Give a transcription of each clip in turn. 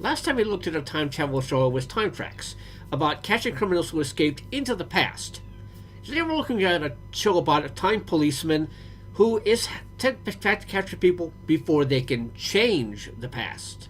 Last time we looked at a time travel show was Time Tracks, about catching criminals who escaped into the past. Today we're looking at a show about a time policeman who is sent back to capture people before they can change the past.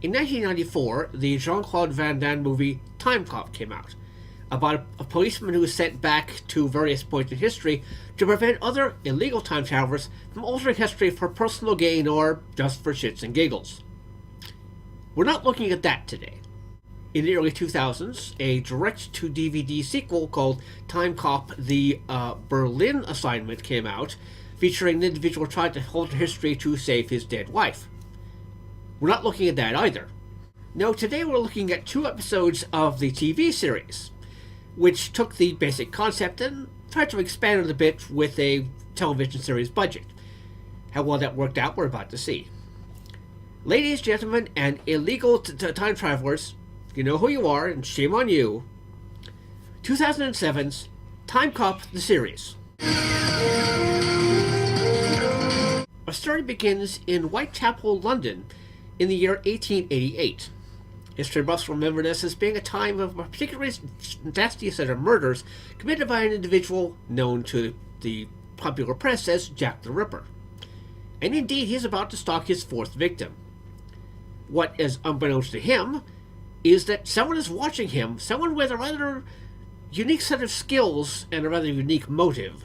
In 1994, the Jean-Claude Van Damme movie Time Cop came out, about a policeman who is sent back to various points in history to prevent other illegal time travelers from altering history for personal gain or just for shits and giggles. We're not looking at that today. In the early 2000s, a direct-to-DVD sequel called Time Cop: The Berlin Assignment came out, featuring an individual trying to alter history to save his dead wife. We're not looking at that either. No, today we're looking at 2 episodes of the TV series, which took the basic concept and tried to expand it a bit with a television series budget. How well that worked out, we're about to see. Ladies, gentlemen, and illegal time travelers, you know who you are, and shame on you. 2007's Time Cop: The Series. Our story begins in Whitechapel, London, in the year 1888. History buffs remember this as being a time of a particularly nasty set of murders committed by an individual known to the popular press as Jack the Ripper. And indeed, he's about to stalk his 4th victim. What is unbeknownst to him is that someone is watching him, someone with a rather unique set of skills and a rather unique motive.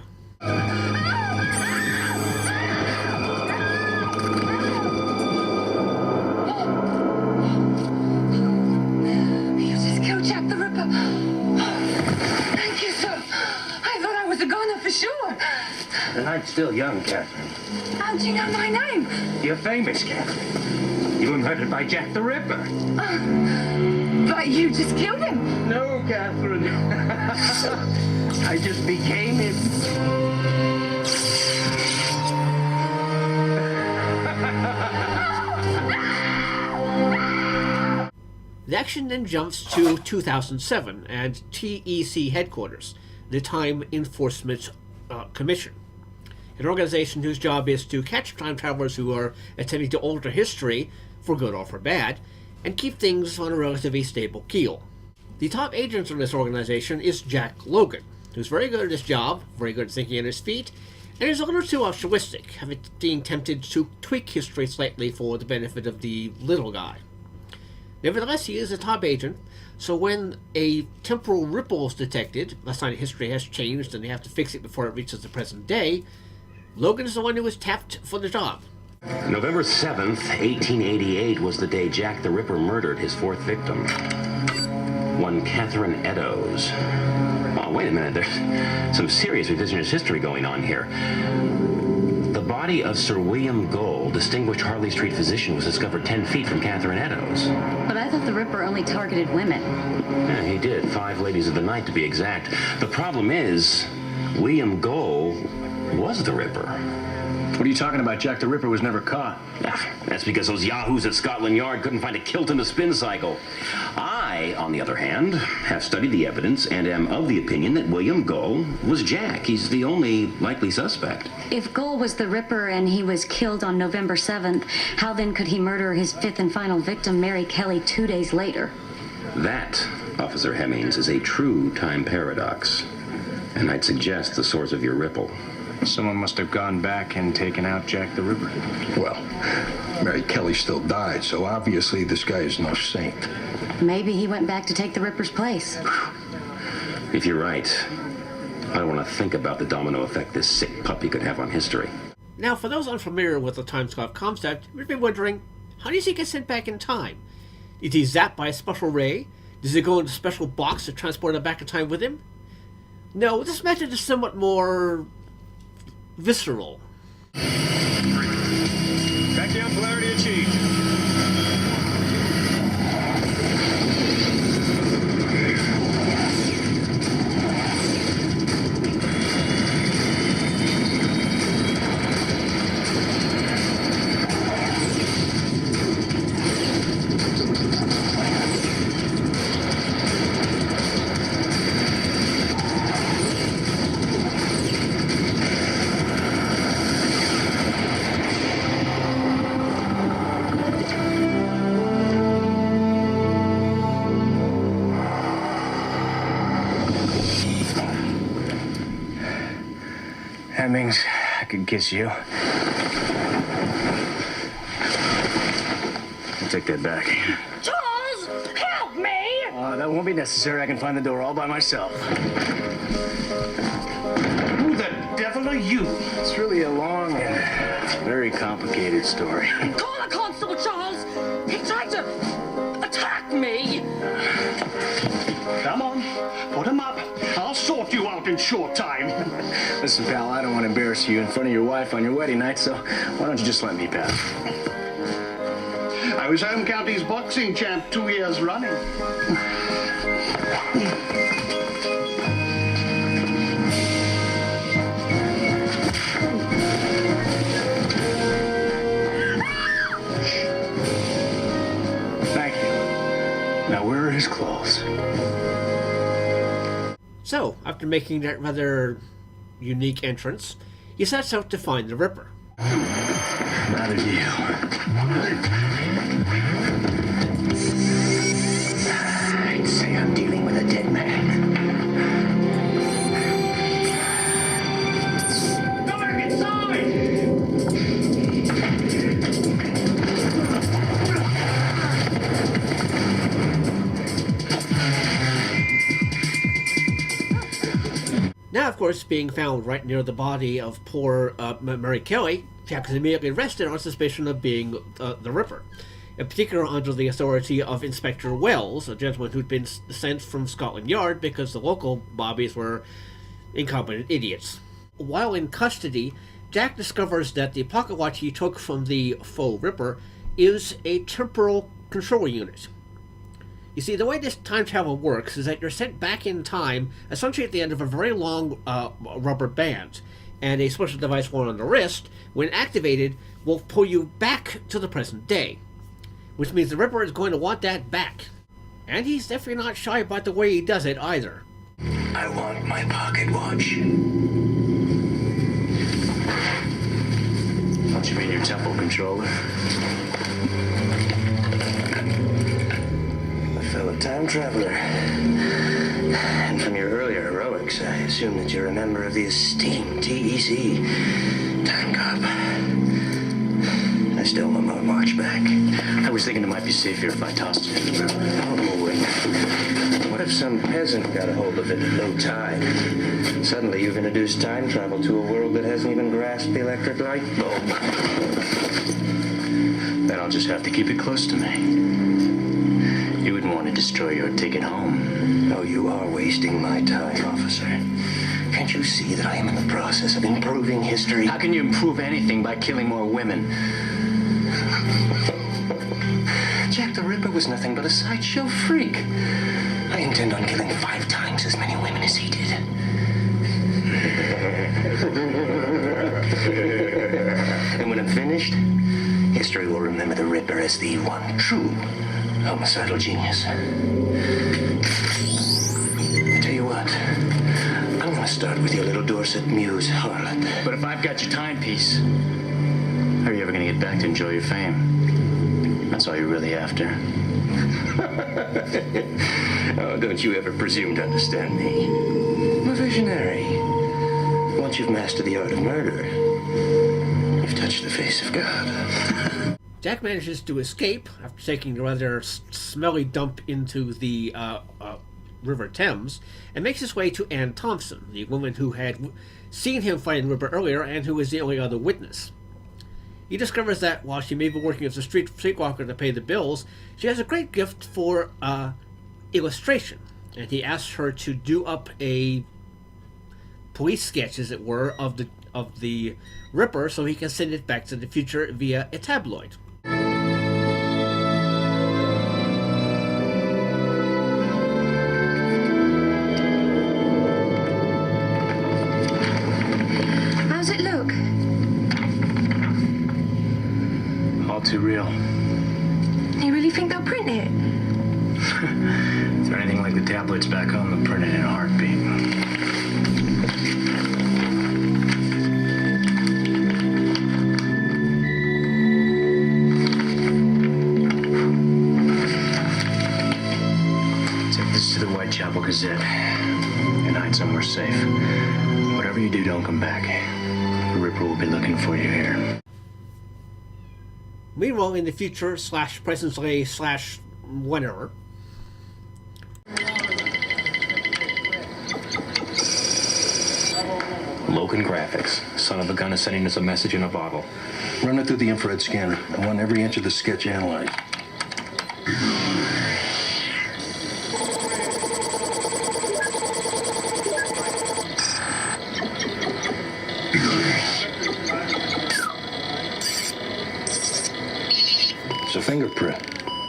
Sure. And I'm still young, Catherine. How'd you know my name? You're famous, Catherine. You were murdered by Jack the Ripper. But you just killed him. No, Catherine. I just became him. The action then jumps to 2007 and TEC headquarters, the Time Enforcement Commission, an organization whose job is to catch time travelers who are attempting to alter history, for good or for bad, and keep things on a relatively stable keel. The top agent of this organization is Jack Logan, who's very good at his job, very good at thinking on his feet, and is a little too altruistic, having being tempted to tweak history slightly for the benefit of the little guy. Nevertheless, he is a top agent, so when a temporal ripple is detected, a sign history has changed and they have to fix it before it reaches the present day, Logan is the one who was tapped for the job. November 7th, 1888 was the day Jack the Ripper murdered his 4th victim, one Catherine Eddowes. Oh, wait a minute, there's some serious revisionist history going on here. The body of Sir William Gogh, distinguished Harley Street physician, was discovered 10 feet from Catherine Eddowes. But I thought the Ripper only targeted women. Yeah, he did. 5 ladies of the night, to be exact. The problem is, William Gogh was the Ripper. What are you talking about? Jack the Ripper was never caught. That's because those yahoos at Scotland Yard couldn't find a kilt in the spin cycle. I, on the other hand, have studied the evidence and am of the opinion that William Gogh was Jack. He's the only likely suspect. If Gogh was the Ripper and he was killed on November 7th, how then could he murder his 5th and final victim, Mary Kelly, 2 days later? That, Officer Hemmings, is a true time paradox. And I'd suggest the source of your ripple. Someone must have gone back and taken out Jack the Ripper. Well, Mary Kelly still died, so obviously this guy is no saint. Maybe he went back to take the Ripper's place. If you're right, I don't want to think about the domino effect this sick puppy could have on history. Now, for those unfamiliar with the time cop concept, you'd be wondering, how does he get sent back in time? Is he zapped by a special ray? Does he go in a special box to transport him back in time with him? No, this method is somewhat more visceral. Back down, polarity achieved. could kiss you. I'll take that back. Charles, help me! That won't be necessary. I can find the door all by myself. Who the devil are you? It's really a long and very complicated story. Call a constable, Charles! He tried to attack me! Come on, put him up. I'll sort you out in short time. Listen, pal, I don't want to embarrass you in front of your wife on your wedding night, so why don't you just let me pass? I was home county's boxing champ 2 years running. Thank you. Now, where are his clothes? So, after making that rather unique entrance, he sets out to find the Ripper. Neither do you. I'd say I'm dealing with a dead man. Come back inside! Now, of course, being found right near the body of poor Mary Kelly, Jack is immediately arrested on suspicion of being the Ripper, in particular under the authority of Inspector Wells, a gentleman who'd been sent from Scotland Yard because the local bobbies were incompetent idiots. While in custody, Jack discovers that the pocket watch he took from the faux Ripper is a temporal control unit. You see, the way this time travel works is that you're sent back in time, essentially at the end of a very long rubber band, and a special device worn on the wrist, when activated, will pull you back to the present day, which means the Ripper is going to want that back. And he's definitely not shy about the way he does it either. I want my pocket watch. Don't you mean your temple controller? Fellow time traveler. And from your earlier heroics, I assume that you're a member of the esteemed TEC Time Cop. I still want my watch back. I was thinking it might be safer if I tossed it in the river. Oh, wait. What if some peasant got a hold of it at low tide? Suddenly you've introduced time travel to a world that hasn't even grasped the electric light bulb. Then I'll just have to keep it close to me. You wouldn't want to destroy your ticket home. Oh, you are wasting my time, officer. Can't you see that I am in the process of improving history? How can you improve anything by killing more women? Jack the Ripper was nothing but a sideshow freak. I intend on killing 5 times as many women as he did. And when I'm finished, history will remember the Ripper as the one true homicidal genius. I tell you what, I'm gonna start with your little Dorset muse, harlot. But if I've got your timepiece, how are you ever going to get back to enjoy your fame? That's all you're really after. Oh, don't you ever presume to understand me. I'm a visionary. Once you've mastered the art of murder, you've touched the face of God. Jack manages to escape after taking a rather smelly dump into the River Thames, and makes his way to Anne Thompson, the woman who had seen him fighting Ripper earlier and who is the only other witness. He discovers that while she may be working as a streetwalker to pay the bills, she has a great gift for illustration, and he asks her to do up a police sketch, as it were, of the Ripper so he can send it back to the future via a tabloid. How's it look? All too real. You really think they'll print it? If they're anything like the tabloids back home, they'll print it in a heartbeat. Take this to the Whitechapel Gazette and hide somewhere safe. Whatever you do, don't come back. The Ripper will be looking for you here. Meanwhile, in the future / present day / whatever, Logan Graphics. Son of a gun is sending us a message in a bottle. Run it through the infrared scanner. I want every inch of the sketch analyzed. It's a fingerprint.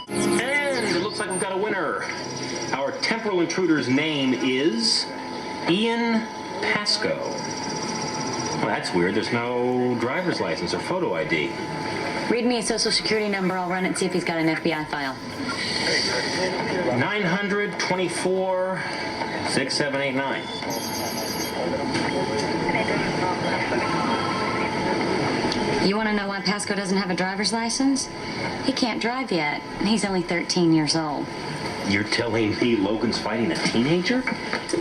And it looks like we've got a winner. Our temporal intruder's name is Ian Pasco. Well, that's weird. There's no driver's license or photo ID. Read me his social security number. I'll run it and see if he's got an FBI file. 924 6789. You want to know why Pasco doesn't have a driver's license? He can't drive yet, and he's only 13 years old. You're telling me Logan's fighting a teenager?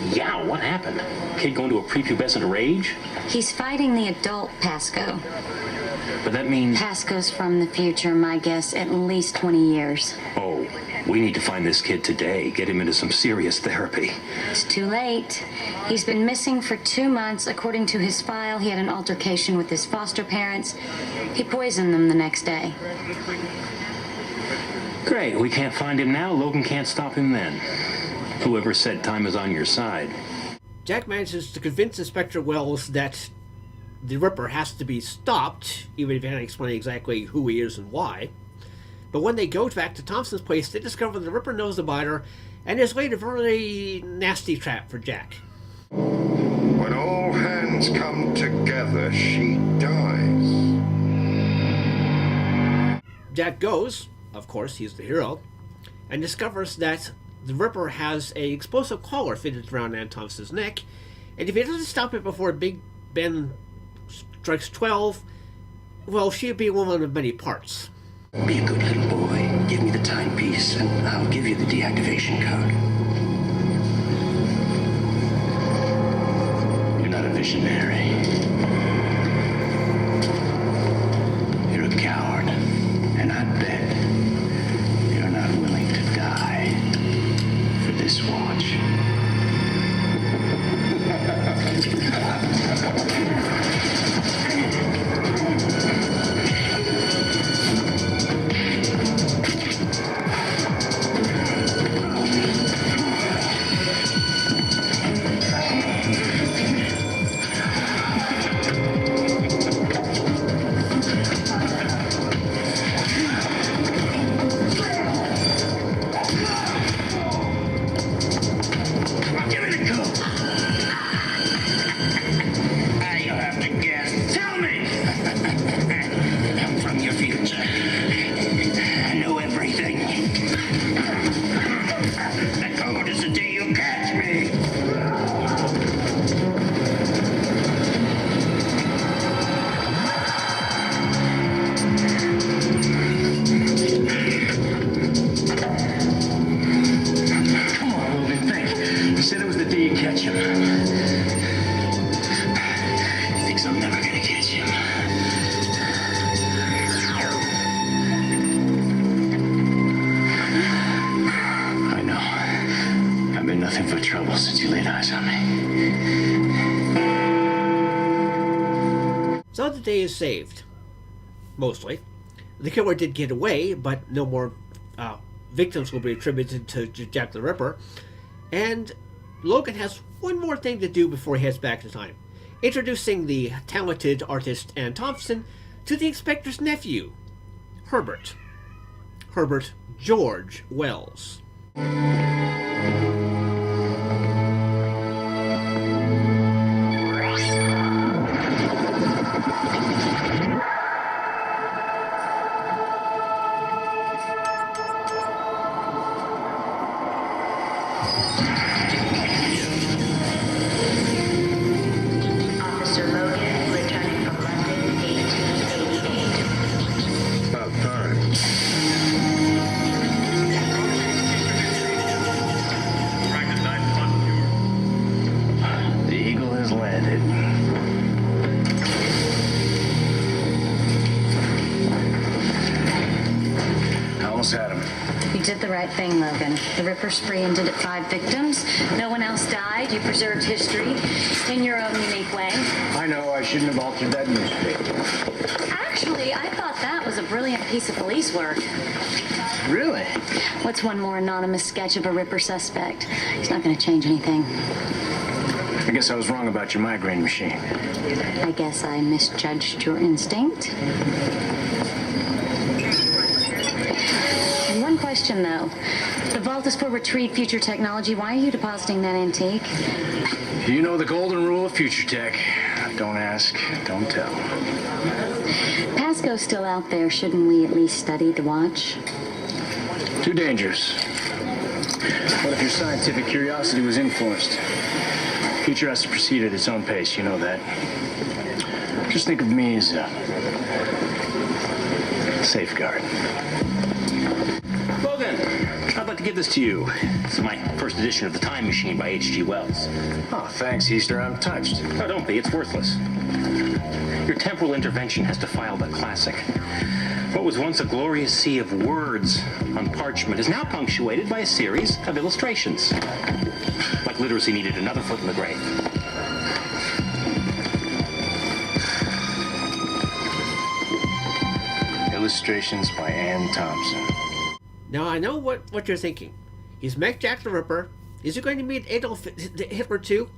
Yeah, what happened? Kid going to a prepubescent rage? He's fighting the adult Pasco. But that means... Pasco's from the future, my guess, at least 20 years. Oh, we need to find this kid today. Get him into some serious therapy. It's too late. He's been missing for 2 months. According to his file, he had an altercation with his foster parents. He poisoned them the next day. Great, we can't find him now. Logan can't stop him then. Whoever said time is on your side. Jack manages to convince Inspector Wells that the Ripper has to be stopped, even if he can't explain exactly who he is and why. But when they go back to Thompson's place, they discover the Ripper knows about her and has laid a very nasty trap for Jack. When all hands come together, she dies. Jack goes, of course, he's the hero, and discovers that the Ripper has an explosive collar fitted around Ann Thompson's neck, and if he doesn't stop it before Big Ben strikes 12, well, she'll be a woman of many parts. Be a good little boy. Give me the timepiece, and I'll give you the deactivation code. You're not a visionary. You're a coward, and I bet you're not willing to die for this watch. So the day is saved. Mostly. The killer did get away, but no more victims will be attributed to Jack the Ripper. And Logan has one more thing to do before he heads back in time. Introducing the talented artist Ann Thompson to the inspector's nephew, Herbert. Herbert George Wells. Officer Logan, returning from London, 1888. About time. You did the right thing, Logan. The Ripper spree ended at 5 victims. No one else died. You preserved history in your own unique way. I know I shouldn't have altered that newspaper. Actually, I thought that was a brilliant piece of police work. Really? What's one more anonymous sketch of a Ripper suspect? He's not going to change anything. I guess I was wrong about your migraine machine. I guess I misjudged your instinct. And one question, though. The vault is for retrieve future technology. Why are you depositing that antique? You know the golden rule of future tech. Don't ask, don't tell. Pasco's still out there. Shouldn't we at least study the watch? Too dangerous. What if your scientific curiosity was influenced? Future has to proceed at its own pace, you know that. Just think of me as a safeguard. Logan, I'd like to give this to you. It's my first edition of The Time Machine by H.G. Wells. Oh, thanks, Easter. I'm touched. No, don't be. It's worthless. Your temporal intervention has defiled a classic. What was once a glorious sea of words on parchment is now punctuated by a series of illustrations. Like literacy needed another foot in the grave. Illustrations by Ann Thompson. Now, I know what you're thinking. He's met Jack the Ripper. Is he going to meet Adolf Hitler too?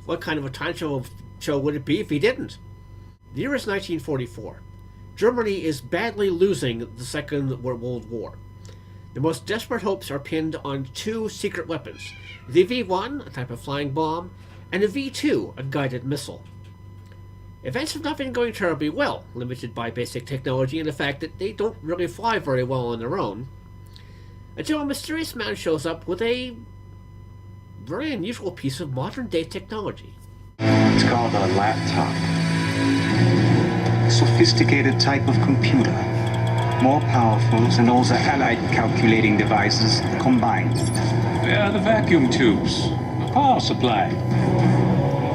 What kind of a time show would it be if he didn't? The year is 1944. Germany is badly losing the Second World War. The most desperate hopes are pinned on 2 secret weapons, the V-1, a type of flying bomb, and the V-2, a guided missile. Events have not been going terribly well, limited by basic technology and the fact that they don't really fly very well on their own, until a mysterious man shows up with a very unusual piece of modern-day technology. It's called a laptop. A sophisticated type of computer. More powerful than all the allied calculating devices combined. They are the vacuum tubes, the power supply.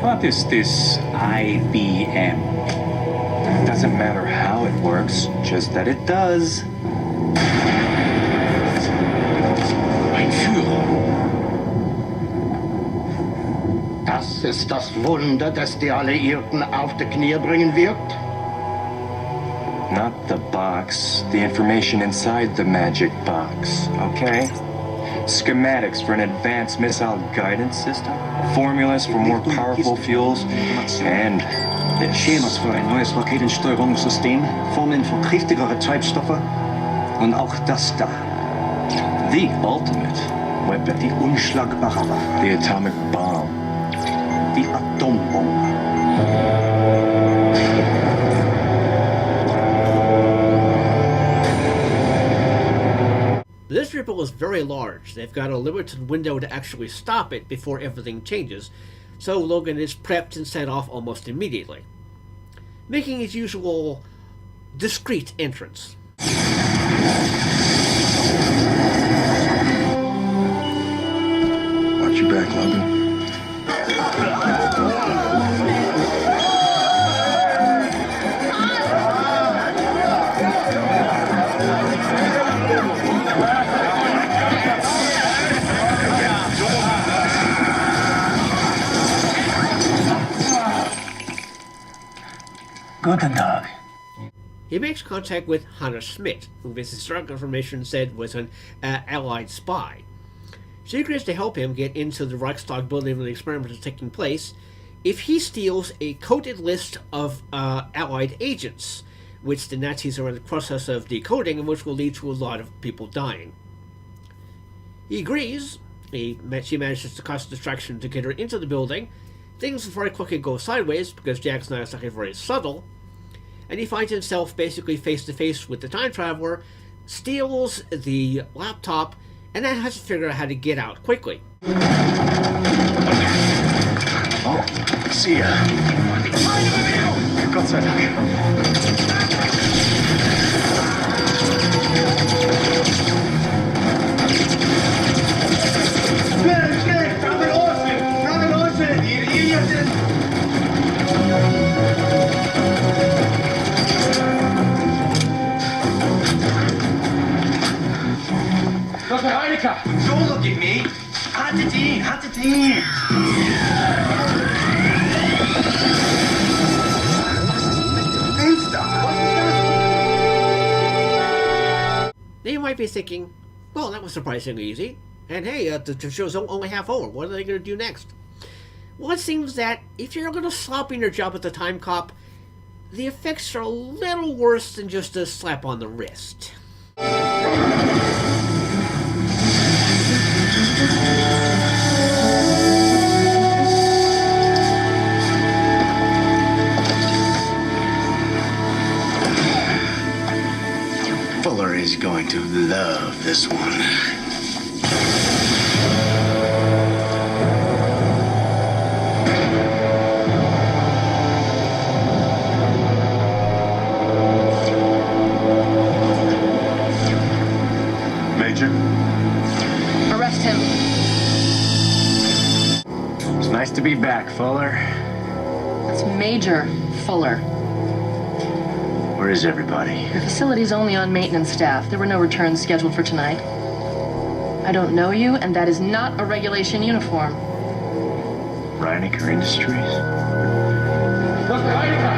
What is this IBM? Doesn't matter how it works, just that it does. Mein Führer. Das ist das Wunder, das die Alliierten auf die Knie bringen wird. Not the box, the information inside the magic box, okay? Schematics for an advanced missile guidance system, formulas for more powerful fuels, and Schemas für ein neues Raketensteuerungssystem, Formeln für kräftigere Treibstoffe und auch das da. the ultimate weapon, Die unschlagbare Waffe, the atomic bomb. die Atombombe. This ripple is very large. They've got a limited window to actually stop it before everything changes, so Logan is prepped and set off almost immediately, making his usual discreet entrance. Watch your back, Logan. Guten Tag. He makes contact with Hannah Schmidt, who his historical information said was an Allied spy. She agrees to help him get into the Reichstag building where the experiment is taking place if he steals a coded list of Allied agents, which the Nazis are in the process of decoding and which will lead to a lot of people dying. He agrees. She manages to cause distraction to get her into the building. Things very quickly go sideways because Jack's not exactly very subtle, and he finds himself basically face to face with the time traveler, steals the laptop, and then has to figure out how to get out quickly. Oh, see ya. Gott sei Dank. Dr. Heinecker! Don't look at me! Hatadine! Hatadine! Now you might be thinking, well, that was surprisingly easy. And hey, the show's only half over. What are they going to do next? Well, it seems that if you're going to slop in your job at the Time Cop, the effects are a little worse than just a slap on the wrist. Fuller is going to love this one. Major, Arrest him. It's nice to be back, Fuller. That's Major Fuller. Where is everybody? The facility's only on maintenance staff. There were no returns scheduled for tonight. I don't know you, and that is not a regulation uniform. Reinecker Industries? Dr. Heinecker!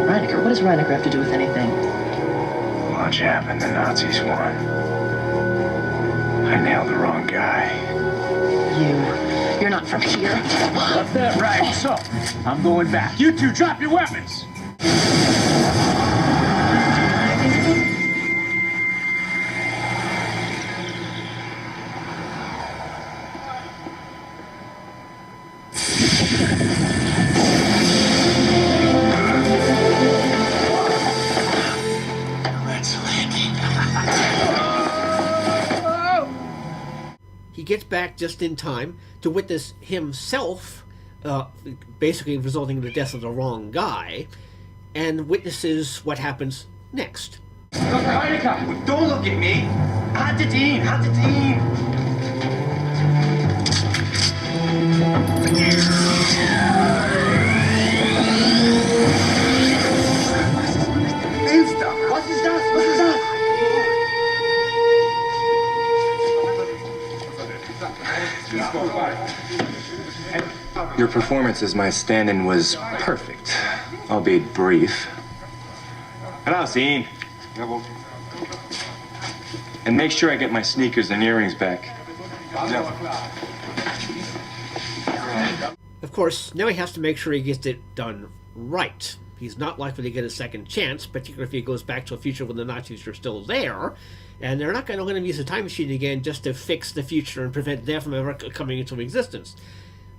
Reinecker? What does Reinecker have to do with anything? Much happened. The Nazis won. I nailed the wrong guy. You're not from here. Left that right. So, I'm going back. You two, drop your weapons! He gets back just in time to witness himself, basically resulting in the death of the wrong guy, and witnesses what happens next. Dr. Heinecker! Don't look at me! Hatadine! Hatadine! Was ist das? Was ist das? Your performance as my stand-in was perfect, albeit brief. Heraus, Ian. And make sure I get my sneakers and earrings back. Of course, now he has to make sure he gets it done right. He's not likely to get a second chance, particularly if he goes back to a future when the Nazis are still there, and they're not going to let him use a time machine again just to fix the future and prevent them from ever coming into existence.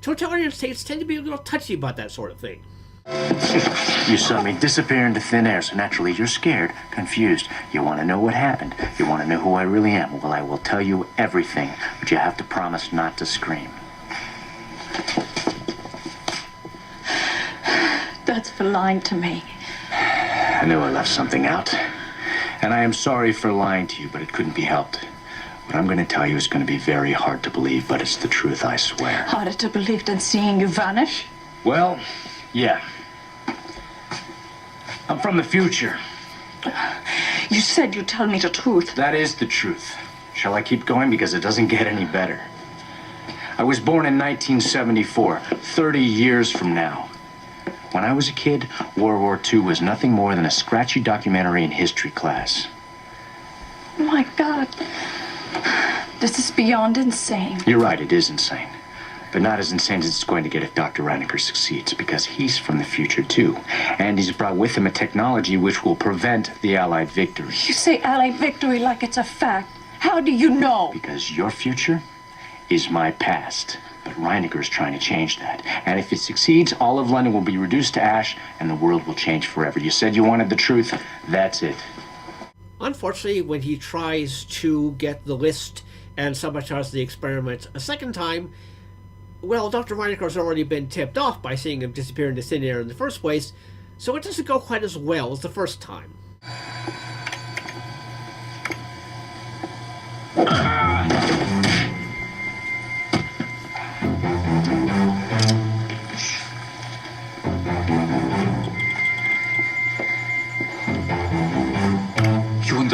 Totalitarian states tend to be a little touchy about that sort of thing. You saw me disappear into thin air, so naturally you're scared, confused. You want to know what happened. You want to know who I really am. Well, I will tell you everything, but you have to promise not to scream. That's for lying to me. I knew I left something out. And I am sorry for lying to you, but it couldn't be helped. What I'm going to tell you is going to be very hard to believe, but it's the truth, I swear. Harder to believe than seeing you vanish? Well, yeah. I'm from the future. You said you'd tell me the truth. That is the truth. Shall I keep going? Because it doesn't get any better. I was born in 1974, 30 years from now. When I was a kid, World War II was nothing more than a scratchy documentary in history class. Oh my God. This is beyond insane. You're right, it is insane. But not as insane as it's going to get if Dr. Reinecker succeeds, because he's from the future, too. And he's brought with him a technology which will prevent the Allied victory. You say Allied victory like it's a fact. How do you know? Because your future is my past. But Reinecker's trying to change that. And if it succeeds, all of London will be reduced to ash, and the world will change forever. You said you wanted the truth. That's it. Unfortunately, when he tries to get the list and sabotage the experiment a second time, well, Dr. Reinecker's already been tipped off by seeing him disappear into thin air in the first place, so it doesn't go quite as well as the first time.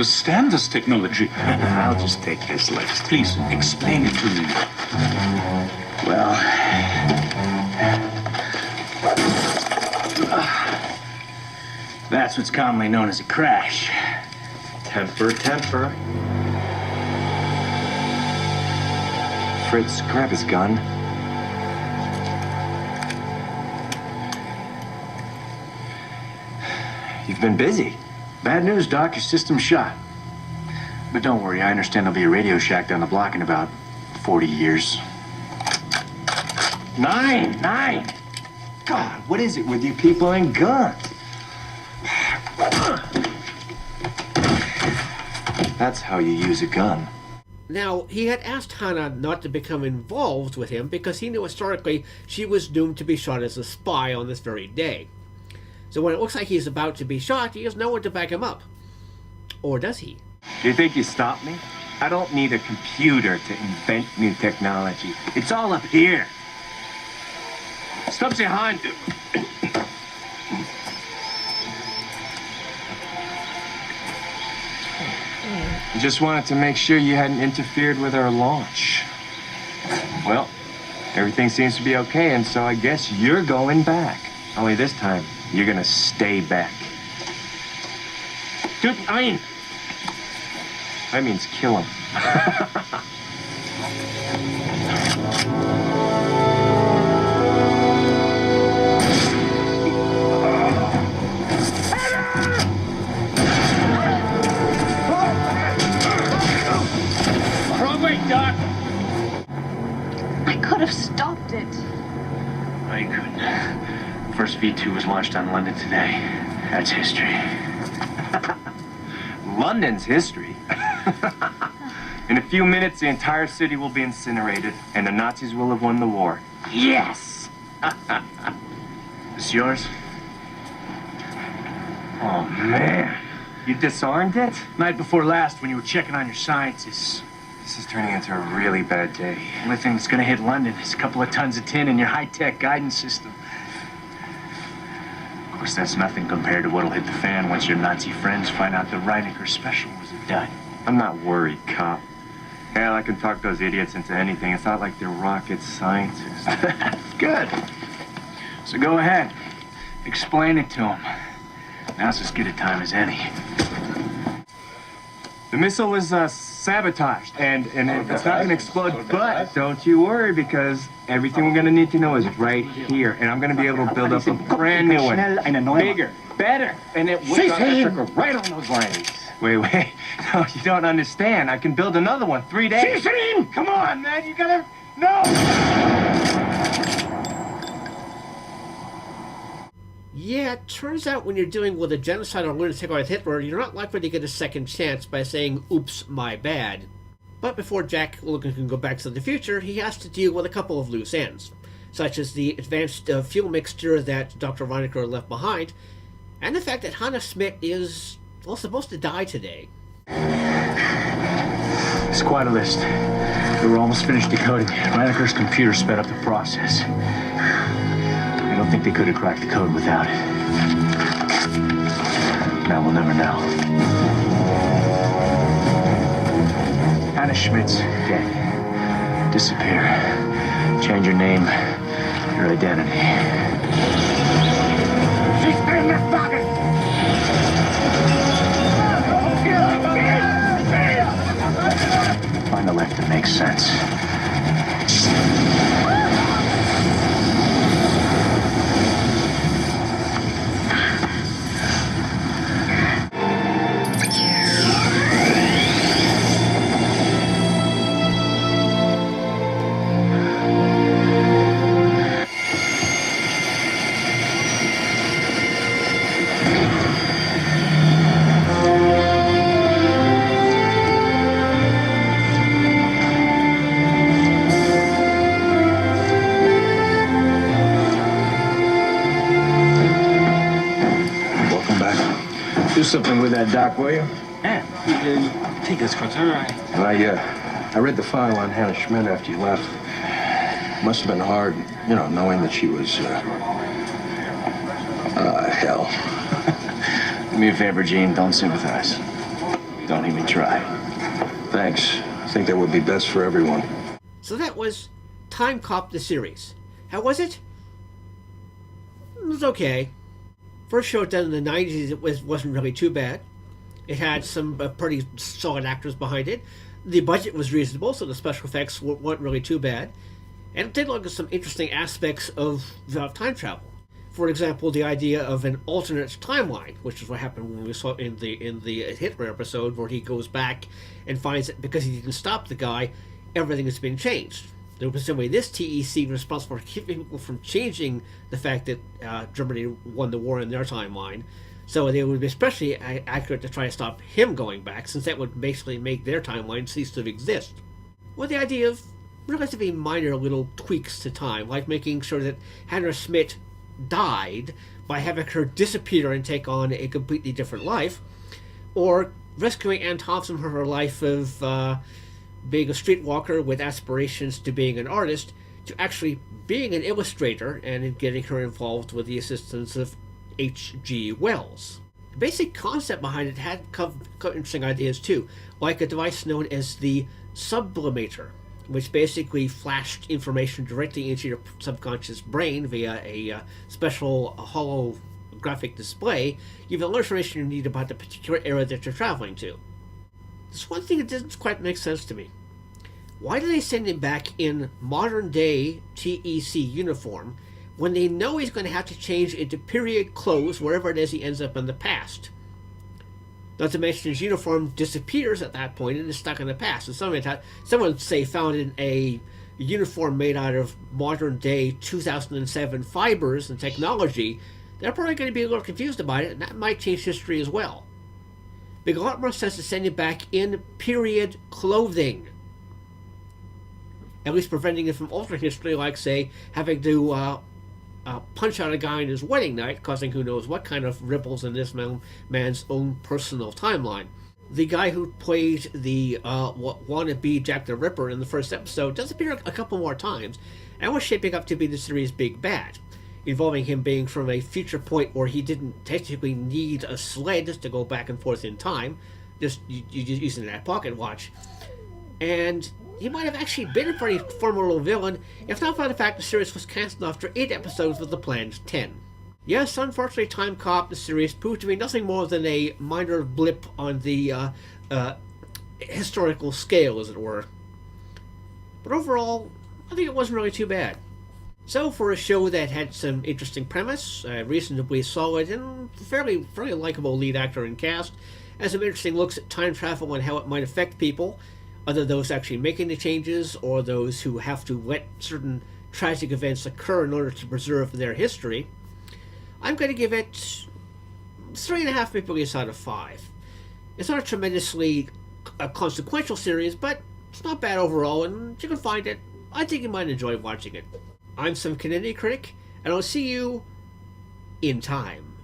understand this technology. I'll just take this list. Please, explain it to me. Well, that's what's commonly known as a crash. Temper, temper. Fritz, grab his gun. You've been busy. Bad news, Doc. Your system's shot. But don't worry, I understand there'll be a Radio Shack down the block in about 40 years. Nine! God, what is it with you people and guns? That's how you use a gun. Now, he had asked Hannah not to become involved with him because he knew historically she was doomed to be shot as a spy on this very day. So when it looks like he's about to be shot, he has no one to back him up. Or does he? Do you think you stopped me? I don't need a computer to invent new technology. It's all up here. Stop behind you. I just wanted to make sure you hadn't interfered with our launch. Well, everything seems to be okay, and so I guess you're going back. Only this time, you're gonna stay back. Dude, that means kill him. Wrong way, Doc. I could have stopped it. No, you couldn't. First V2 was launched on London today. That's history. London's history. In a few minutes, the entire city will be incinerated, and the Nazis will have won the war. Yes! This yours? Oh, man. You disarmed it? Night before last when you were checking on your scientists. This is turning into a really bad day. The only thing that's gonna hit London is a couple of tons of tin in your high-tech guidance system. Of course, that's nothing compared to what'll hit the fan once your Nazi friends find out the Reinecker special was a dud. I'm not worried, cop. Hell, I can talk those idiots into anything. It's not like they're rocket scientists. Good. So go ahead. Explain it to them. Now's as good a time as any. The missile is sabotaged, and it's not going to explode, but don't you worry, because everything we're going to need to know is right here, and I'm going to be able to build up a brand new one. Bigger, better, and it will right on those lines. Wait. No, you don't understand. I can build another one 3 days. Come on, man, you gotta... No! Yeah, it turns out when you're dealing with a genocidal lunatic like Hitler, you're not likely to get a second chance by saying, oops, my bad. But before Jack Logan can go back to the future, he has to deal with a couple of loose ends, such as the advanced fuel mixture that Dr. Reinecker left behind, and the fact that Hannah Schmidt is, well, supposed to die today. It's quite a list. We were almost finished decoding it. Reinecker's computer sped up the process. I don't think they could have cracked the code without it. Now we'll never know. Hannah Schmidt's dead. Disappear. Change your name, your identity. She's in this pocket! Find a left that makes sense. Do something with that, Doc, will you? Yeah, take this, Coach. All right. I read the file on Hannah Schmidt after you left. Must have been hard, knowing that she was, hell. Do me a favor, Gene. Don't sympathize. Don't even try. Thanks. I think that would be best for everyone. So that was Time Cop the series. How was it? It was okay. First show done in the 90s, it wasn't really too bad. It had some pretty solid actors behind it. The budget was reasonable, so the special effects weren't really too bad. And it did look at some interesting aspects of time travel. For example, the idea of an alternate timeline, which is what happened when we saw in the Hitler episode, where he goes back and finds that because he didn't stop the guy, everything has been changed. There was some way this TEC was responsible for keeping people from changing the fact that Germany won the war in their timeline. So they would be especially accurate to try to stop him going back, since that would basically make their timeline cease to exist. With the idea of relatively minor little tweaks to time, like making sure that Hannah Schmidt died by having her disappear and take on a completely different life, or rescuing Anne Thompson from her life of being a streetwalker with aspirations to being an artist to actually being an illustrator, and in getting her involved with the assistance of H.G. Wells. The basic concept behind it had interesting ideas too, like a device known as the sublimator, which basically flashed information directly into your subconscious brain via a special holographic display. You have all the information you need about the particular area that you're traveling to. There's one thing that doesn't quite make sense to me. Why do they send him back in modern-day TEC uniform when they know he's going to have to change into period clothes wherever it is he ends up in the past? Not to mention his uniform disappears at that point and is stuck in the past. And someone say found in a uniform made out of modern-day 2007 fibers and technology, they're probably going to be a little confused about it, and that might change history as well. Make a lot more sense to send him back in period clothing. At least preventing it from altering history, like, say, having to punch out a guy on his wedding night, causing who knows what kind of ripples in this man's own personal timeline. The guy who played the wannabe Jack the Ripper in the first episode does appear a couple more times, and was shaping up to be the series' big bad, involving him being from a future point where he didn't technically need a sled to go back and forth in time, just using that pocket watch. And he might have actually been a pretty formidable villain, if not for the fact the series was cancelled after 8 episodes with a planned 10. Yes, unfortunately, Time Cop, the series, proved to be nothing more than a minor blip on the historical scale, as it were. But overall, I think it wasn't really too bad. So, for a show that had some interesting premise, a reasonably solid and fairly likable lead actor and cast, and some interesting looks at time travel and how it might affect people, either those actually making the changes or those who have to let certain tragic events occur in order to preserve their history, I'm going to give it 3.5 Maple Leafs out of 5. It's not a tremendously consequential series, but it's not bad overall, and you can find it. I think you might enjoy watching it. I'm some Canadian critic, and I'll see you in time.